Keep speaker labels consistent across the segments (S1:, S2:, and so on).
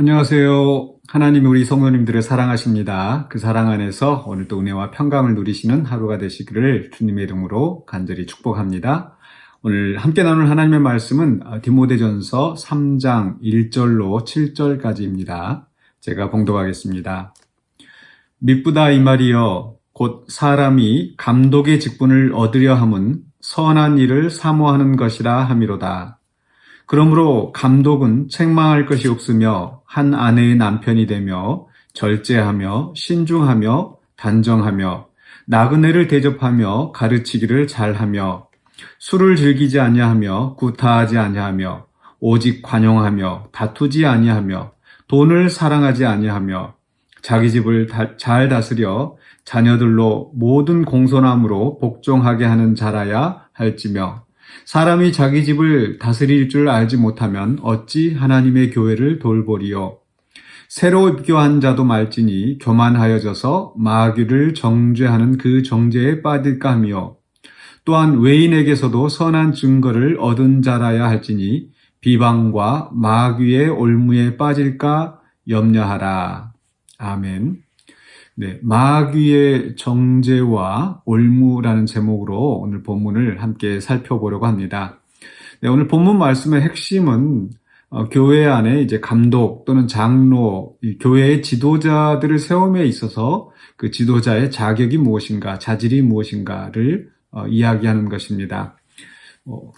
S1: 안녕하세요. 하나님이 우리 성도님들을 사랑하십니다. 그 사랑 안에서 오늘도 은혜와 평강을 누리시는 하루가 되시기를 주님의 이름으로 간절히 축복합니다. 오늘 함께 나눌 하나님의 말씀은 디모데전서 3장 1절로 7절까지입니다. 제가 봉독하겠습니다. 미쁘다 이 말이여 곧 사람이 감독의 직분을 얻으려 함은 선한 일을 사모하는 것이라 함이로다. 그러므로 감독은 책망할 것이 없으며 한 아내의 남편이 되며 절제하며 신중하며 단정하며 나그네를 대접하며 가르치기를 잘하며 술을 즐기지 아니하며 구타하지 아니하며 오직 관용하며 다투지 아니하며 돈을 사랑하지 아니하며 자기 집을 잘 다스려 자녀들로 모든 공손함으로 복종하게 하는 자라야 할지며 사람이 자기 집을 다스릴 줄 알지 못하면 어찌 하나님의 교회를 돌보리요. 새로 입교한 자도 말지니 교만하여져서 마귀를 정죄하는 그 정죄에 빠질까 하며 또한 외인에게서도 선한 증거를 얻은 자라야 할지니 비방과 마귀의 올무에 빠질까 염려하라. 아멘. 네, 마귀의 정죄와 올무라는 제목으로 오늘 본문을 함께 살펴보려고 합니다. 네, 오늘 본문 말씀의 핵심은 교회 안에 이제 감독 또는 장로, 교회의 지도자들을 세움에 있어서 그 지도자의 자격이 무엇인가, 자질이 무엇인가를 이야기하는 것입니다.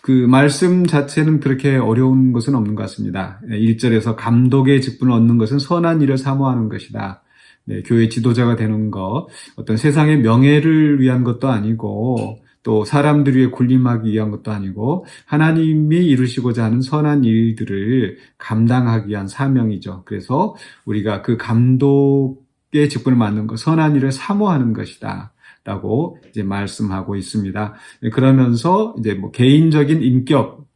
S1: 그 말씀 자체는 그렇게 어려운 것은 없는 것 같습니다. 1절에서 감독의 직분을 얻는 것은 선한 일을 사모하는 것이다. 네, 교회 지도자가 되는 것, 어떤 세상의 명예를 위한 것도 아니고 또 사람들 위해 군림하기 위한 것도 아니고 하나님이 이루시고자 하는 선한 일들을 감당하기 위한 사명이죠. 그래서 우리가 그 감독의 직분을 맡는 것, 선한 일을 사모하는 것이다. 라고 이제 말씀하고 있습니다. 그러면서 이제 뭐 개인적인 인격,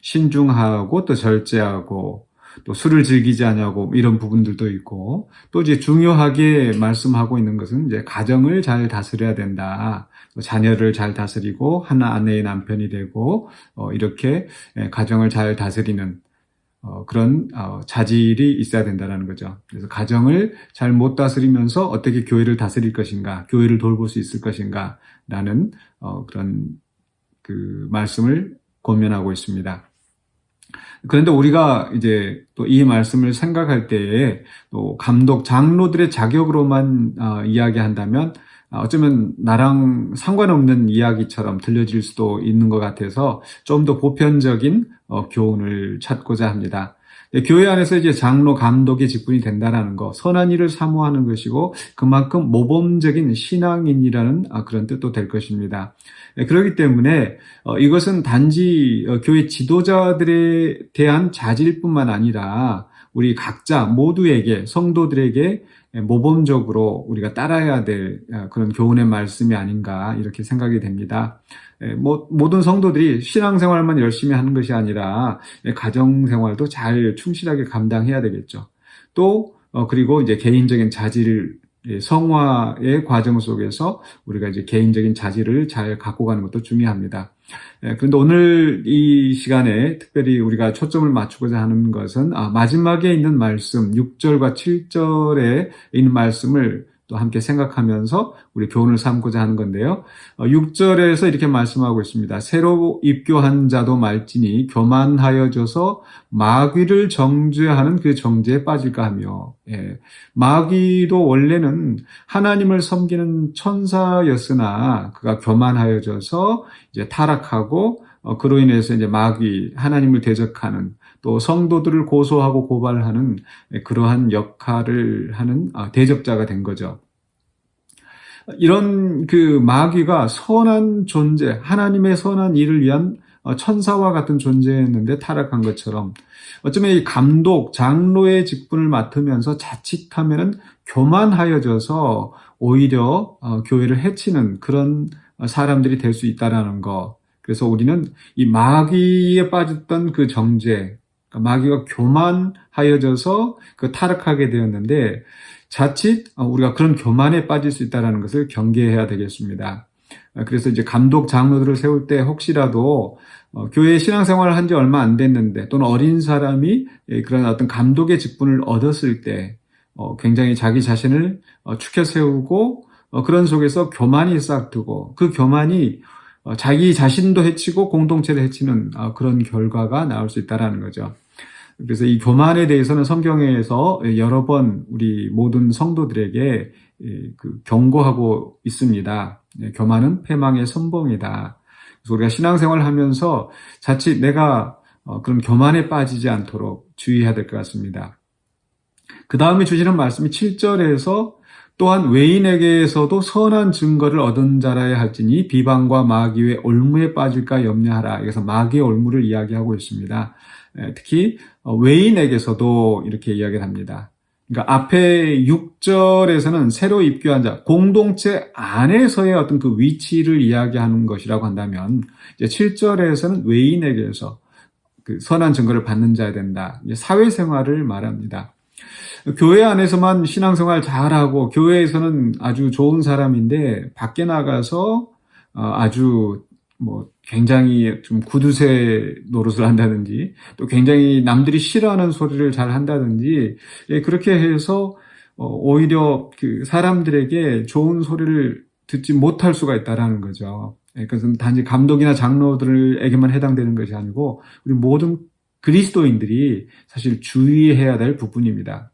S1: 신중하고 또 절제하고 또 술을 즐기지 않냐고 이런 부분들도 있고 또 이제 중요하게 말씀하고 있는 것은 이제 가정을 잘 다스려야 된다. 자녀를 잘 다스리고 한 아내의 남편이 되고 이렇게 가정을 잘 다스리는 그런 자질이 있어야 된다는 거죠. 그래서 가정을 잘 못 다스리면서 어떻게 교회를 다스릴 것인가, 교회를 돌볼 수 있을 것인가 라는 그런 그 말씀을 권면하고 있습니다. 그런데 우리가 이제 또 이 말씀을 생각할 때에 또 감독, 장로들의 자격으로만 이야기한다면 어쩌면 나랑 상관없는 이야기처럼 들려질 수도 있는 것 같아서 좀 더 보편적인 교훈을 찾고자 합니다. 교회 안에서 이제 장로, 감독의 직분이 된다는 거, 선한 일을 사모하는 것이고 그만큼 모범적인 신앙인이라는 그런 뜻도 될 것입니다. 그렇기 때문에 이것은 단지 교회 지도자들에 대한 자질뿐만 아니라 우리 각자 모두에게, 성도들에게 모범적으로 우리가 따라야 될 그런 교훈의 말씀이 아닌가 이렇게 생각이 됩니다. 모든 성도들이 신앙생활만 열심히 하는 것이 아니라 가정생활도 잘 충실하게 감당해야 되겠죠. 또 그리고 이제 개인적인 자질을 성화의 과정 속에서 우리가 이제 개인적인 자질을 잘 갖고 가는 것도 중요합니다. 그런데 오늘 이 시간에 특별히 우리가 초점을 맞추고자 하는 것은 마지막에 있는 말씀 6절과 7절에 있는 말씀을 또 함께 생각하면서 우리 교훈을 삼고자 하는 건데요. 6절에서 이렇게 말씀하고 있습니다. 새로 입교한 자도 말지니 교만하여져서 마귀를 정죄하는 그 정죄에 빠질까 하며, 마귀도 원래는 하나님을 섬기는 천사였으나 그가 교만하여져서 이제 타락하고 그로 인해서 이제 마귀, 하나님을 대적하는 또 성도들을 고소하고 고발하는 그러한 역할을 하는 대적자가 된 거죠. 이런 그 마귀가 선한 존재, 하나님의 선한 일을 위한 천사와 같은 존재였는데 타락한 것처럼 어쩌면 이 감독, 장로의 직분을 맡으면서 자칫하면은 교만하여져서 오히려 교회를 해치는 그런 사람들이 될 수 있다라는 거. 그래서 우리는 이 마귀에 빠졌던 그 정죄, 마귀가 교만하여져서 그 타락하게 되었는데 자칫 우리가 그런 교만에 빠질 수 있다는 것을 경계해야 되겠습니다. 그래서 이제 감독 장로들을 세울 때 혹시라도 교회 신앙생활을 한 지 얼마 안 됐는데 또는 어린 사람이 그런 어떤 감독의 직분을 얻었을 때 굉장히 자기 자신을 축혀 세우고 그런 속에서 교만이 싹트고 그 교만이 자기 자신도 해치고 공동체를 해치는 그런 결과가 나올 수 있다는 거죠. 그래서 이 교만에 대해서는 성경에서 여러 번 우리 모든 성도들에게 경고하고 있습니다. 교만은 패망의 선봉이다. 그래서 우리가 신앙생활을 하면서 자칫 내가 그런 교만에 빠지지 않도록 주의해야 될 것 같습니다. 그 다음에 주시는 말씀이 7절에서 또한 외인에게서도 선한 증거를 얻은 자라야 할지니 비방과 마귀의 올무에 빠질까 염려하라. 여기서 마귀의 올무를 이야기하고 있습니다. 특히 외인에게서도 이렇게 이야기를 합니다. 그러니까 앞에 6절에서는 새로 입교한 자, 공동체 안에서의 어떤 그 위치를 이야기하는 것이라고 한다면 이제 7절에서는 외인에게서 그 선한 증거를 받는 자야 된다. 이제 사회생활을 말합니다. 교회 안에서만 신앙생활 잘하고 교회에서는 아주 좋은 사람인데 밖에 나가서 아주 굉장히 좀 구두쇠 노릇을 한다든지 또 굉장히 남들이 싫어하는 소리를 잘 한다든지 그렇게 해서 오히려 그 사람들에게 좋은 소리를 듣지 못할 수가 있다라는 거죠. 그것은 단지 감독이나 장로들에게만 해당되는 것이 아니고 우리 모든 그리스도인들이 사실 주의해야 될 부분입니다.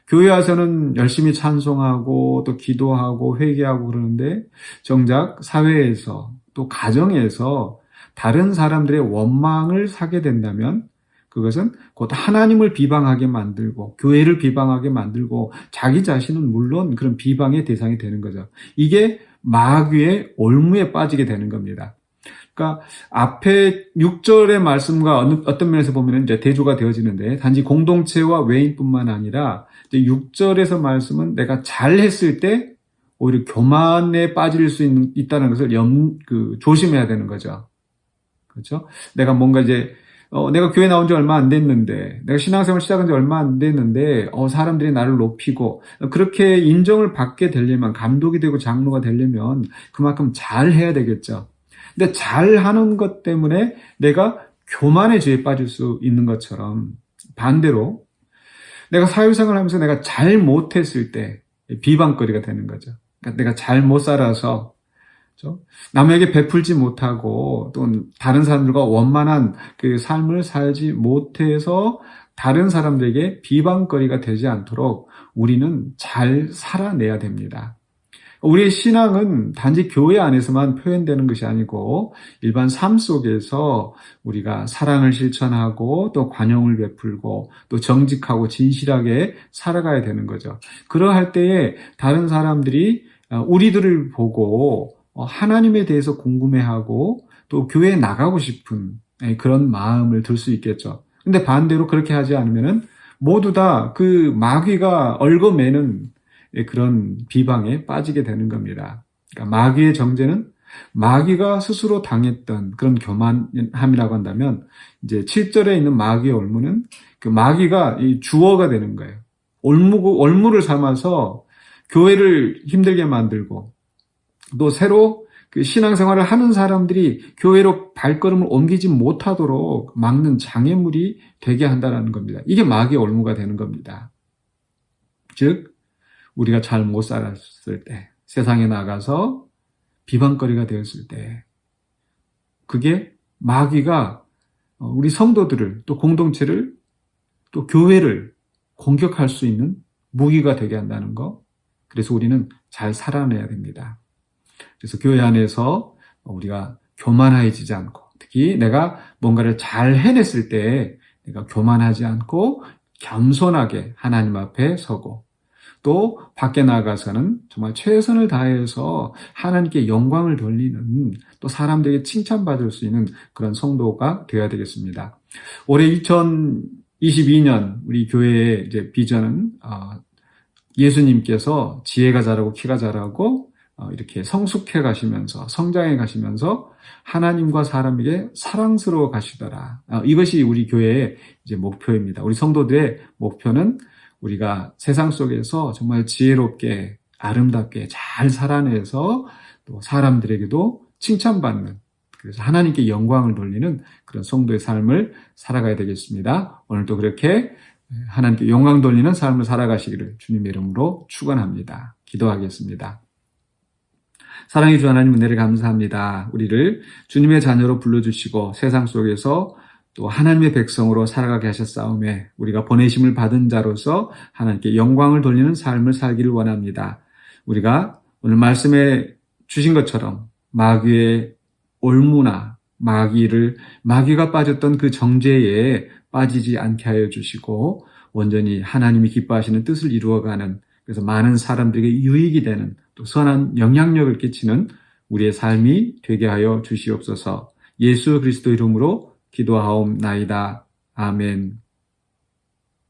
S1: 교회 와서는 열심히 찬송하고 또 기도하고 회개하고 그러는데 정작 사회에서 또 가정에서 다른 사람들의 원망을 사게 된다면 그것은 곧 하나님을 비방하게 만들고 교회를 비방하게 만들고 자기 자신은 물론 그런 비방의 대상이 되는 거죠. 이게 마귀의 올무에 빠지게 되는 겁니다. 그러니까 앞에 6절의 말씀과 어떤 면에서 보면 이제 대조가 되어지는데 단지 공동체와 외인뿐만 아니라 이제 6절에서 말씀은 내가 잘했을 때 오히려 교만에 빠질 수 있다는 것을 조심해야 되는 거죠. 그렇죠? 내가 뭔가 이제 내가 교회 나온 지 얼마 안 됐는데 내가 신앙생활 시작한 지 얼마 안 됐는데 사람들이 나를 높이고 그렇게 인정을 받게 되려면 감독이 되고 장로가 되려면 그만큼 잘해야 되겠죠. 근데 잘하는 것 때문에 내가 교만의 죄에 빠질 수 있는 것처럼 반대로 내가 사회생활을 하면서 내가 잘 못했을 때 비방거리가 되는 거죠. 그러니까 내가 잘 못 살아서 그렇죠? 남에게 베풀지 못하고 또 다른 사람들과 원만한 그 삶을 살지 못해서 다른 사람들에게 비방거리가 되지 않도록 우리는 잘 살아내야 됩니다. 우리의 신앙은 단지 교회 안에서만 표현되는 것이 아니고 일반 삶 속에서 우리가 사랑을 실천하고 또 관용을 베풀고 또 정직하고 진실하게 살아가야 되는 거죠. 그러할 때에 다른 사람들이 우리들을 보고 하나님에 대해서 궁금해하고 또 교회에 나가고 싶은 그런 마음을 들 수 있겠죠. 근데 반대로 그렇게 하지 않으면은 모두 다 그 마귀가 얽어매는 그런 비방에 빠지게 되는 겁니다. 그러니까 마귀의 정죄는 마귀가 스스로 당했던 그런 교만함이라고 한다면 이제 7절에 있는 마귀의 올무는 그 마귀가 이 주어가 되는 거예요. 올무를 삼아서 교회를 힘들게 만들고 또 새로 그 신앙생활을 하는 사람들이 교회로 발걸음을 옮기지 못하도록 막는 장애물이 되게 한다는 겁니다. 이게 마귀의 올무가 되는 겁니다. 즉 우리가 잘 못 살았을 때, 세상에 나가서 비방거리가 되었을 때, 그게 마귀가 우리 성도들을 또 공동체를 또 교회를 공격할 수 있는 무기가 되게 한다는 거. 그래서 우리는 잘 살아내야 됩니다. 그래서 교회 안에서 우리가 교만해지지 않고 특히 내가 뭔가를 잘 해냈을 때 내가 교만하지 않고 겸손하게 하나님 앞에 서고 또 밖에 나가서는 정말 최선을 다해서 하나님께 영광을 돌리는 또 사람들에게 칭찬받을 수 있는 그런 성도가 되어야 되겠습니다. 올해 2022년 우리 교회의 이제 비전은 예수님께서 지혜가 자라고 키가 자라고 이렇게 성숙해 가시면서 성장해 가시면서 하나님과 사람에게 사랑스러워 가시더라. 이것이 우리 교회의 이제 목표입니다. 우리 성도들의 목표는 우리가 세상 속에서 정말 지혜롭게 아름답게 잘 살아내서 또 사람들에게도 칭찬받는, 그래서 하나님께 영광을 돌리는 그런 성도의 삶을 살아가야 되겠습니다. 오늘도 그렇게 하나님께 영광 돌리는 삶을 살아가시기를 주님의 이름으로 축원합니다. 기도하겠습니다. 사랑해 주 하나님, 은혜를 감사합니다. 우리를 주님의 자녀로 불러주시고 세상 속에서 또 하나님의 백성으로 살아가게 하셨사오매 우리가 보내심을 받은 자로서 하나님께 영광을 돌리는 삶을 살기를 원합니다. 우리가 오늘 말씀에 주신 것처럼 마귀의 올무나 마귀가 빠졌던 그 정죄에 빠지지 않게 하여 주시고 온전히 하나님이 기뻐하시는 뜻을 이루어가는, 그래서 많은 사람들에게 유익이 되는 또 선한 영향력을 끼치는 우리의 삶이 되게 하여 주시옵소서. 예수 그리스도 이름으로 기도하옵나이다. 아멘.